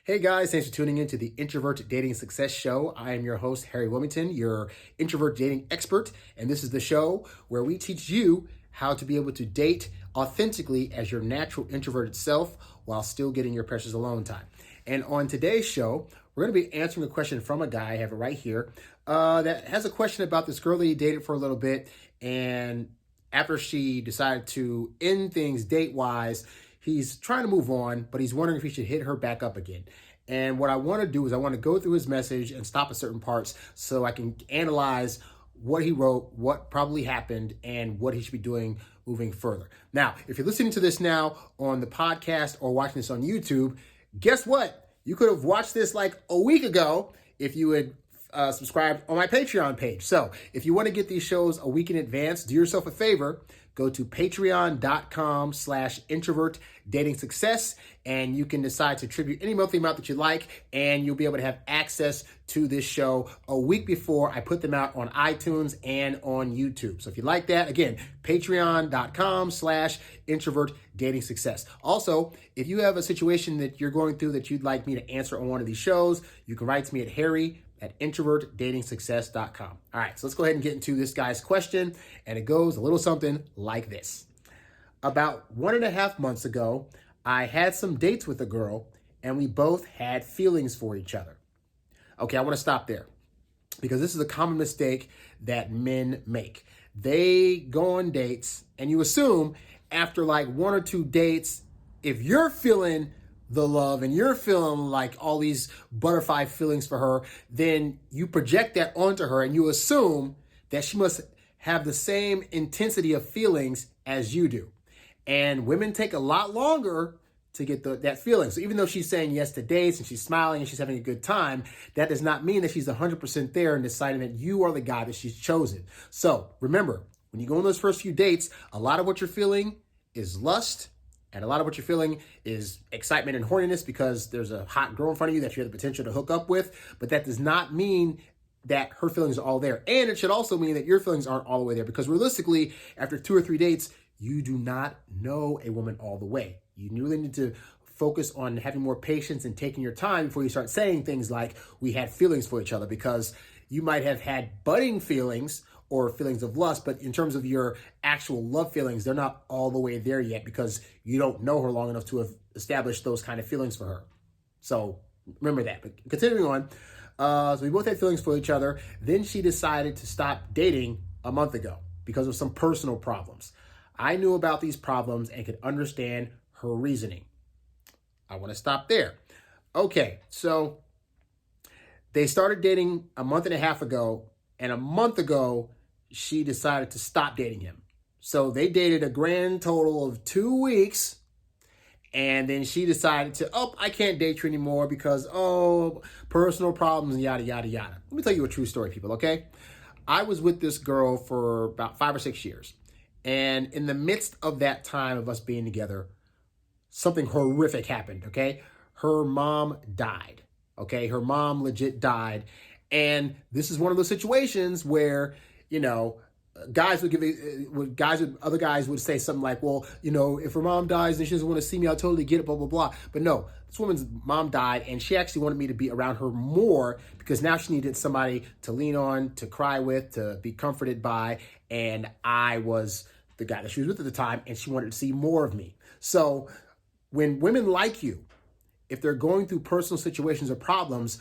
Hey guys, thanks for tuning in to the Introvert Dating Success Show. I am your host, Harry Wilmington, your introvert dating expert, and this is the show where we teach you how to be able to date authentically as your natural introverted self while still getting your precious alone time. And on today's show, we're going to be answering a question from a guy, I have it right here, that has a question about this girl that he dated for a little bit, and after she decided to end things date-wise, he's trying to move on, but he's wondering if he should hit her back up again. And what I want to do is I want to go through his message and stop at certain parts so I can analyze what he wrote, what probably happened, and what he should be doing moving further. Now, if you're listening to this now on the podcast or watching this on YouTube, guess what? You could have watched this like a week ago if you had subscribed on my Patreon page. So if you want to get these shows a week in advance, do yourself a favor. Go to patreon.com/introvert dating success, and you can decide to attribute any monthly amount that you like, and you'll be able to have access to this show a week before I put them out on iTunes and on YouTube. So if you like that, again, patreon.com/introvert dating success. Also, if you have a situation that you're going through that you'd like me to answer on one of these shows, you can write to me at harry@introvertdatingsuccess.com. All right, so let's go ahead and get into this guy's question, and it goes a little something like this. About 1.5 months ago, I had some dates with a girl, and we both had feelings for each other. Okay, I want to stop there because this is a common mistake that men make. They go on dates, and you assume after like 1 or 2 dates, if you're feeling the love and you're feeling like all these butterfly feelings for her, then you project that onto her and you assume that she must have the same intensity of feelings as you do. And women take a lot longer to get that feeling. So even though she's saying yes to dates and she's smiling and she's having a good time, that does not mean that she's 100% there and deciding that you are the guy that she's chosen. So remember, when you go on those first few dates, a lot of what you're feeling is lust, and a lot of what you're feeling is excitement and horniness because there's a hot girl in front of you that you have the potential to hook up with. But that does not mean that her feelings are all there. And it should also mean that your feelings aren't all the way there, because realistically, after 2 or 3 dates, you do not know a woman all the way. You really need to focus on having more patience and taking your time before you start saying things like, we had feelings for each other, because you might have had budding feelings or feelings of lust, but in terms of your actual love feelings, they're not all the way there yet because you don't know her long enough to have established those kind of feelings for her. So remember that. But continuing on, so we both had feelings for each other. Then she decided to stop dating a month ago because of some personal problems. I knew about these problems and could understand her reasoning. I want to stop there. Okay, so they started dating a month and a half ago, and a month ago, she decided to stop dating him. So they dated a grand total of 2 weeks. And then she decided to, I can't date you anymore because, personal problems and yada, yada, yada. Let me tell you a true story, people, okay? I was with this girl for about 5 or 6 years. And in the midst of that time of us being together, something horrific happened, okay? Her mom died, okay? Her mom legit died. And this is one of those situations where, other guys would say something like, well, if her mom dies and she doesn't want to see me, I'll totally get it, blah, blah, blah. But no, this woman's mom died, and she actually wanted me to be around her more because now she needed somebody to lean on, to cry with, to be comforted by. And I was the guy that she was with at the time, and she wanted to see more of me. So when women like you, if they're going through personal situations or problems,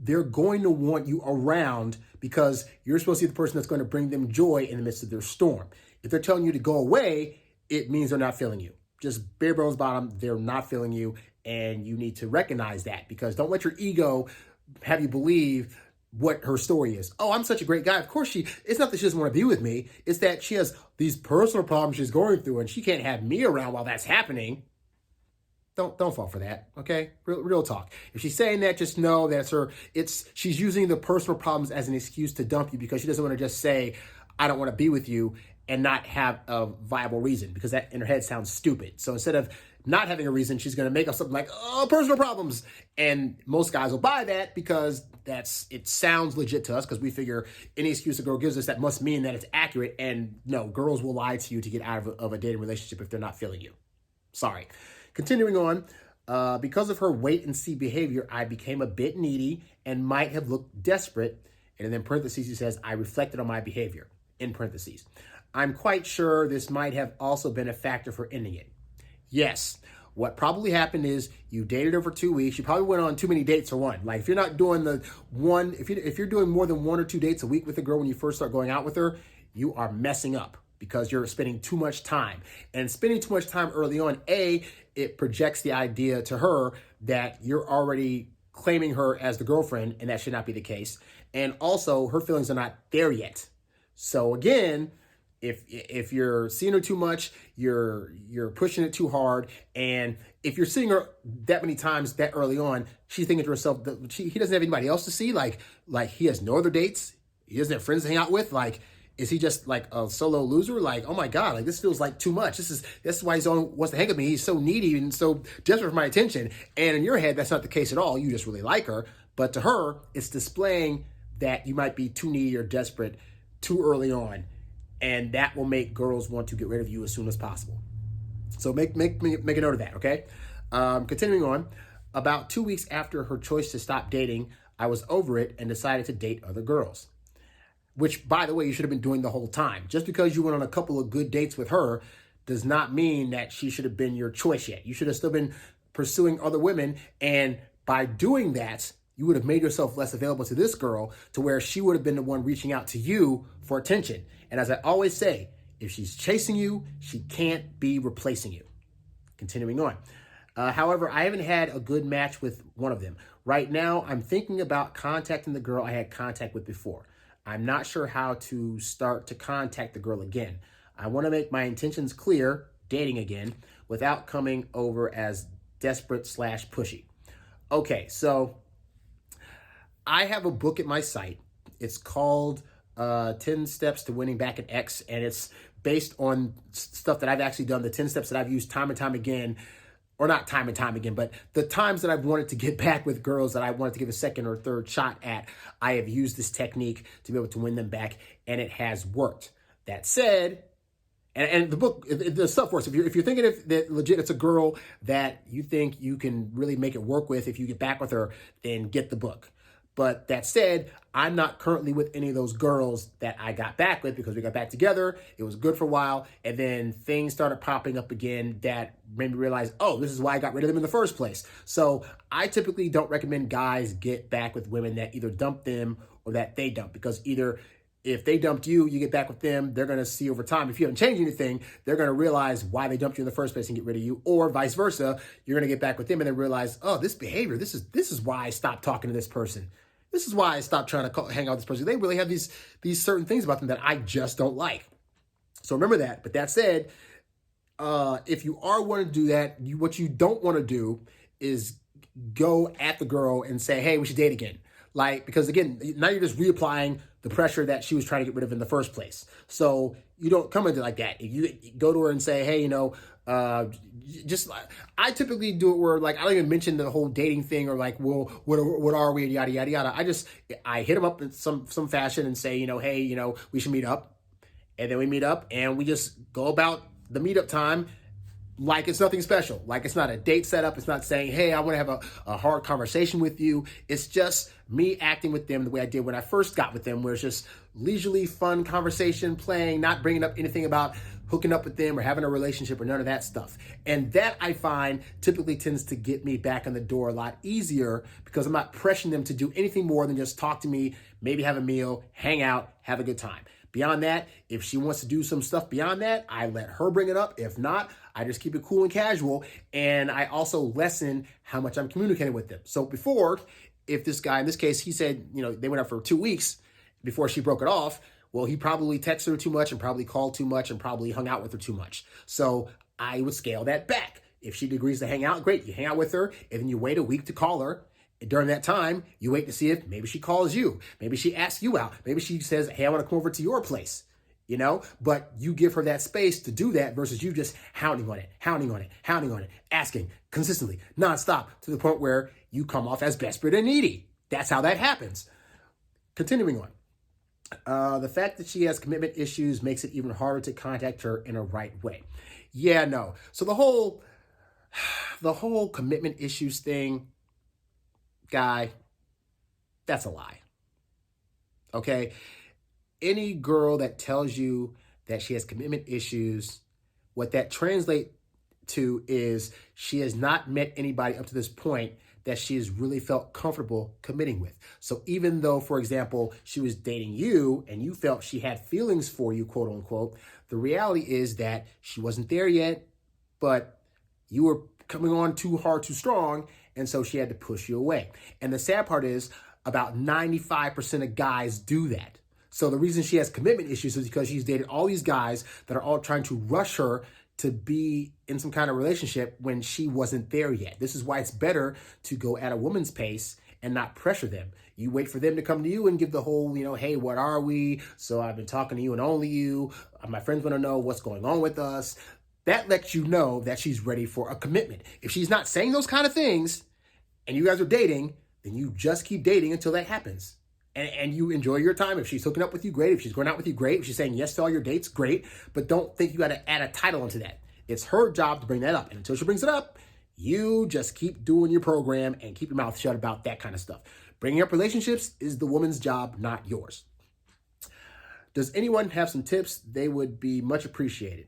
they're going to want you around because you're supposed to be the person that's going to bring them joy in the midst of their storm. If they're telling you to go away, it means they're not feeling you. Just bare bones bottom, they're not feeling you, and you need to recognize that, because don't let your ego have you believe what her story is. Oh, I'm such a great guy. Of course it's not that she doesn't want to be with me. It's that she has these personal problems she's going through, and she can't have me around while that's happening. Don't fall for that, okay? Real talk. If she's saying that, just know that's she's using the personal problems as an excuse to dump you because she doesn't want to just say, I don't want to be with you, and not have a viable reason, because that in her head sounds stupid. So instead of not having a reason, she's going to make up something like, personal problems. And most guys will buy that because it sounds legit to us, because we figure any excuse a girl gives us, that must mean that it's accurate. And no, girls will lie to you to get out of a dating relationship if they're not feeling you. Sorry. Continuing on, Because of her wait and see behavior, I became a bit needy and might have looked desperate. And then in parentheses, he says, I reflected on my behavior, in parentheses. I'm quite sure this might have also been a factor for ending it. Yes. What probably happened is you dated her for 2 weeks. You probably went on too many dates for one. Like if you're not doing if you're doing more than 1 or 2 dates a week with a girl when you first start going out with her, you are messing up because you're spending too much time. And spending too much time early on, it projects the idea to her that you're already claiming her as the girlfriend, and that should not be the case. And also, her feelings are not there yet. So again, if you're seeing her too much, you're pushing it too hard, and if you're seeing her that many times that early on, she's thinking to herself that he doesn't have anybody else to see. Like he has no other dates. He doesn't have friends to hang out with. Like, is he just like a solo loser? Like, oh my God, like this feels like too much. This is why he wants to hang with me. He's so needy and so desperate for my attention. And in your head, that's not the case at all. You just really like her. But to her, it's displaying that you might be too needy or desperate too early on. And that will make girls want to get rid of you as soon as possible. So make a note of that, okay? Continuing on, about 2 weeks after her choice to stop dating, I was over it and decided to date other girls. Which, by the way, you should have been doing the whole time. Just because you went on a couple of good dates with her does not mean that she should have been your choice yet. You should have still been pursuing other women. And by doing that, you would have made yourself less available to this girl to where she would have been the one reaching out to you for attention. And as I always say, if she's chasing you, she can't be replacing you. Continuing on. However, I haven't had a good match with one of them. Right now, I'm thinking about contacting the girl I had contact with before. I'm not sure how to start to contact the girl again. I want to make my intentions clear, dating again, without coming over as desperate/pushy. Okay, so I have a book at my site. It's called 10 Steps to Winning Back an Ex, and it's based on stuff that I've actually done, the 10 steps that I've used time and time again, or not time and time again, but the times that I've wanted to get back with girls that I wanted to give a second or third shot at, I have used this technique to be able to win them back, and it has worked. That said, and the book, the stuff works. If you're thinking that legit it's a girl that you think you can really make it work with if you get back with her, then get the book. But that said, I'm not currently with any of those girls that I got back with because we got back together. It was good for a while. And then things started popping up again that made me realize, oh, this is why I got rid of them in the first place. So I typically don't recommend guys get back with women that either dump them or that they dump, because either if they dumped you, you get back with them, they're going to see over time, if you haven't changed anything, they're going to realize why they dumped you in the first place and get rid of you, or vice versa. You're going to get back with them and then realize, oh, this behavior, this is why I stopped talking to this person. This is why I stopped trying to hang out with this person. They really have these certain things about them that I just don't like. So remember that. But that said, if you are wanting to do that, what you don't want to do is go at the girl and say, hey, we should date again. Like, because again, now you're just reapplying the pressure that she was trying to get rid of in the first place. So you don't come into it like that. If you go to her and say, hey, I typically do it where, like, I don't even mention the whole dating thing or like, well, what are we, yada, yada, yada. I hit them up in some fashion and say, hey, we should meet up. And then we meet up and we just go about the meetup time like it's nothing special. Like it's not a date setup. It's not saying, hey, I want to have a hard conversation with you. It's just me acting with them the way I did when I first got with them, where it's just leisurely, fun conversation, playing, not bringing up anything about hooking up with them or having a relationship or none of that stuff. And that, I find, typically tends to get me back in the door a lot easier because I'm not pressuring them to do anything more than just talk to me, maybe have a meal, hang out, have a good time. Beyond that, if she wants to do some stuff beyond that, I let her bring it up. If not, I just keep it cool and casual. And I also lessen how much I'm communicating with them. So before, if this guy, in this case, he said, they went out for 2 weeks before she broke it off. Well, he probably texted her too much and probably called too much and probably hung out with her too much. So I would scale that back. If she agrees to hang out, great. You hang out with her and then you wait a week to call her. During that time, you wait to see if maybe she calls you. Maybe she asks you out. Maybe she says, hey, I want to come over to your place, but you give her that space to do that versus you just hounding on it, asking consistently, nonstop, to the point where you come off as desperate and needy. That's how that happens. Continuing on. The fact that she has commitment issues makes it even harder to contact her in a right way. Yeah, no. So the whole The whole commitment issues thing, guy, that's a lie. Okay? Any girl that tells you that she has commitment issues, what that translates to is she has not met anybody up to this point that she has really felt comfortable committing with. So even though, for example, she was dating you and you felt she had feelings for you, quote unquote, the reality is that she wasn't there yet, but you were coming on too hard, too strong, and so she had to push you away. And the sad part is about 95% of guys do that. So the reason she has commitment issues is because she's dated all these guys that are all trying to rush her to be in some kind of relationship when she wasn't there yet. This is why it's better to go at a woman's pace and not pressure them. You wait for them to come to you and give the whole, hey, what are we? So I've been talking to you and only you. My friends want to know what's going on with us. That lets you know that she's ready for a commitment. If she's not saying those kind of things and you guys are dating, then you just keep dating until that happens. And you enjoy your time. If she's hooking up with you, great. If she's going out with you, great. If she's saying yes to all your dates, great. But don't think you got to add a title onto that. It's her job to bring that up. And until she brings it up, you just keep doing your program and keep your mouth shut about that kind of stuff. Bringing up relationships is the woman's job, not yours. Does anyone have some tips? They would be much appreciated.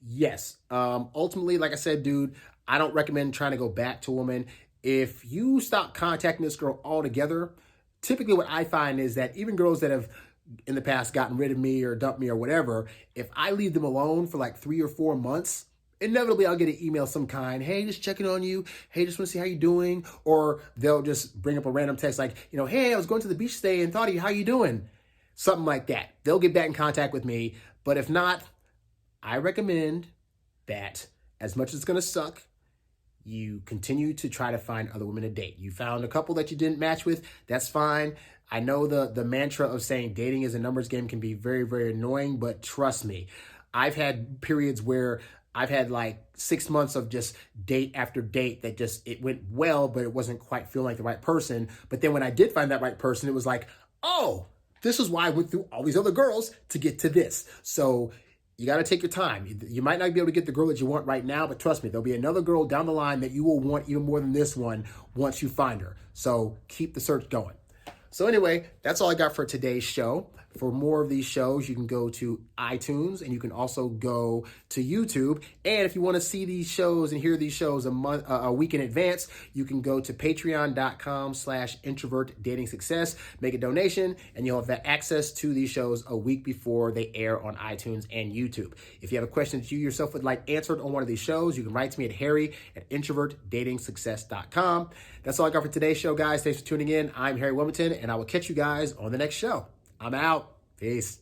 Yes. Ultimately, like I said, dude, I don't recommend trying to go back to a woman. If you stop contacting this girl altogether, typically what I find is that even girls that have in the past gotten rid of me or dumped me or whatever, if I leave them alone for like 3 or 4 months, inevitably I'll get an email some kind. Hey, just checking on you. Hey, just want to see how you're doing. Or they'll just bring up a random text like, hey, I was going to the beach today and thought of you. How you doing? Something like that. They'll get back in contact with me. But if not, I recommend that as much as it's going to suck, you continue to try to find other women to date. You found a couple that you didn't match with. That's fine. I know the mantra of saying dating is a numbers game can be very, very annoying, but trust me, I've had periods where I've had like 6 months of just date after date that just, it went well, but it wasn't quite feeling like the right person. But then when I did find that right person, it was like, oh, this is why I went through all these other girls to get to this. So you got to take your time. You might not be able to get the girl that you want right now, but trust me, there'll be another girl down the line that you will want even more than this one once you find her. So keep the search going. So anyway, that's all I got for today's show. For more of these shows, you can go to iTunes and you can also go to YouTube. And if you want to see these shows and hear these shows a week in advance, you can go to patreon.com/introvert dating success, make a donation, and you'll have access to these shows a week before they air on iTunes and YouTube. If you have a question that you yourself would like answered on one of these shows, you can write to me at harry@introvertdatingsuccess.com. That's all I got for today's show, guys. Thanks for tuning in. I'm Harry Wilmington, and I will catch you guys on the next show. I'm out. Peace.